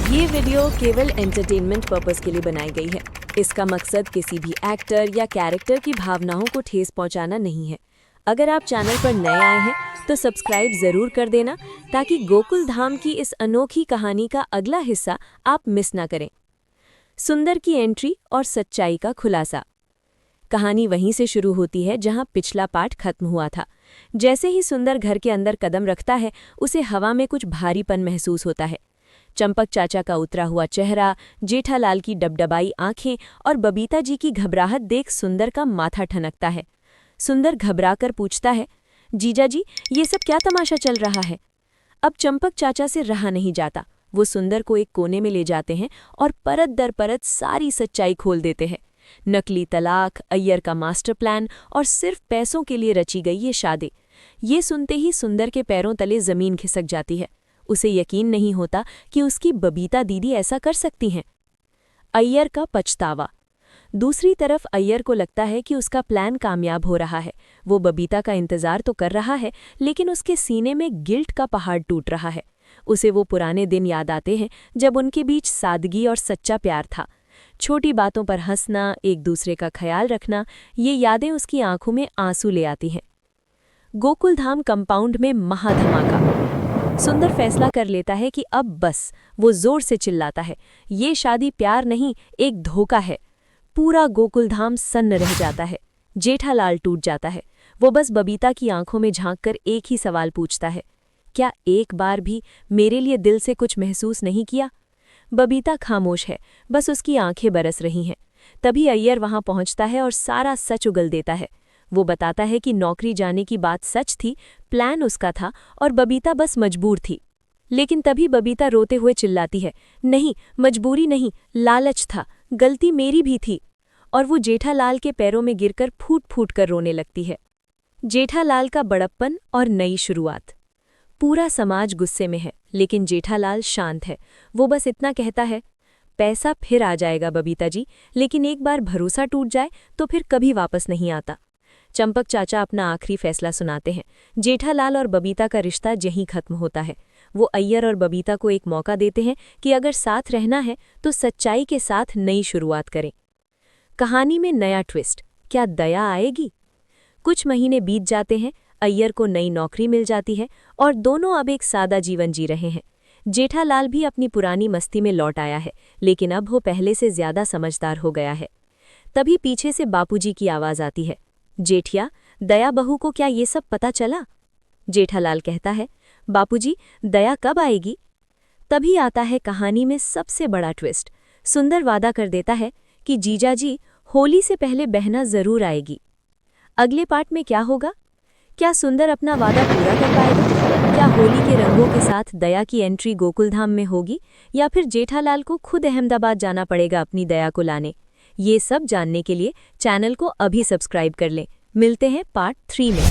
ये वीडियो केवल entertainment purpose के लिए बनाई गई है। इसका मकसद किसी भी एक्टर या कैरेक्टर की भावनाओं को ठेस पहुंचाना नहीं है। अगर आप चैनल पर नए आए हैं तो सब्सक्राइब जरूर कर देना ताकि गोकुल धाम की इस अनोखी कहानी का अगला हिस्सा आप मिस ना करें। सुंदर की एंट्री और सच्चाई का खुलासा। कहानी वहीं से शुरू होती है जहां पिछला पार्ट खत्म हुआ था। जैसे ही सुंदर घर के अंदर कदम रखता है उसे हवा में कुछ भारीपन महसूस होता है। चंपक चाचा का उतरा हुआ चेहरा, जेठालाल की डबडबाई आंखें और बबीता जी की घबराहट देख सुंदर का माथा ठनकता है। सुंदर घबराकर पूछता है, जीजा जी ये सब क्या तमाशा चल रहा है? अब चंपक चाचा से रहा नहीं जाता। वो सुंदर को एक कोने में ले जाते हैं और परत दर परत सारी सच्चाई खोल देते हैं। नकली तलाक, अय्यर का मास्टर प्लान और सिर्फ पैसों के लिए रची गई ये शादी। ये सुनते ही सुंदर के पैरों तले जमीन खिसक जाती है। उसे यकीन नहीं होता कि उसकी बबीता दीदी ऐसा कर सकती हैं। अय्यर का पछतावा। दूसरी तरफ अय्यर को लगता है कि उसका प्लान कामयाब हो रहा है। वो बबीता का इंतजार तो कर रहा है, लेकिन उसके सीने में गिल्ट का पहाड़ टूट रहा है। उसे वो पुराने दिन याद आते हैं जब उनके बीच सादगी और सच्चा प्यार था। छोटी बातों पर हंसना, एक दूसरे का ख्याल रखना, ये यादें उसकी आंखों में आंसू ले आती हैं। गोकुलधाम कंपाउंड में महाधमाका। सुंदर फैसला कर लेता है कि अब बस। वो जोर से चिल्लाता है, ये शादी प्यार नहीं, एक धोखा है। पूरा गोकुलधाम सन्न रह जाता है। जेठालाल टूट जाता है। वो बस बबीता की आंखों में झांककर एक ही सवाल पूछता है, क्या एक बार भी मेरे लिए दिल से कुछ महसूस नहीं किया? बबीता खामोश है, बस उसकी आंखें बरस रही हैं। तभी अय्यर वहां पहुंचता है और सारा सच उगल देता है। वो बताता है कि नौकरी जाने की बात सच थी, प्लान उसका था और बबीता बस मजबूर थी। लेकिन तभी बबीता रोते हुए चिल्लाती है, नहीं, मजबूरी नहीं, लालच था, गलती मेरी भी थी। और वो जेठालाल के पैरों में गिरकर फूट फूट कर रोने लगती है। जेठालाल का बड़प्पन और नई शुरुआत। पूरा समाज गुस्से में है, लेकिन जेठालाल शांत है। वो बस इतना कहता है, पैसा फिर आ जाएगा बबीता जी, लेकिन एक बार भरोसा टूट जाए तो फिर कभी वापस नहीं आता। चंपक चाचा अपना आखिरी फैसला सुनाते हैं। जेठालाल और बबीता का रिश्ता यहीं खत्म होता है। वो अय्यर और बबीता को एक मौका देते हैं कि अगर साथ रहना है तो सच्चाई के साथ नई शुरुआत करें। कहानी में नया ट्विस्ट, क्या दया आएगी? कुछ महीने बीत जाते हैं। अय्यर को नई नौकरी मिल जाती है और दोनों अब एक सादा जीवन जी रहे हैं। जेठालाल भी अपनी पुरानी मस्ती में लौट आया है, लेकिन अब वो पहले से ज्यादा समझदार हो गया है। तभी पीछे से बापूजी की आवाज आती है, जेठिया, दया बहू को क्या ये सब पता चला? जेठालाल कहता है, बापूजी, दया कब आएगी? तभी आता है कहानी में सबसे बड़ा ट्विस्ट। सुंदर वादा कर देता है कि जीजा जी, होली से पहले बहना जरूर आएगी। अगले पार्ट में क्या होगा? क्या सुंदर अपना वादा पूरा कर पाएगा? क्या होली के रंगों के साथ दया की एंट्री गोकुलधाम में होगी, या फिर जेठालाल को खुद अहमदाबाद जाना पड़ेगा अपनी दया को लाने? ये सब जानने के लिए चैनल को अभी सब्सक्राइब कर लें। मिलते हैं पार्ट 3 में।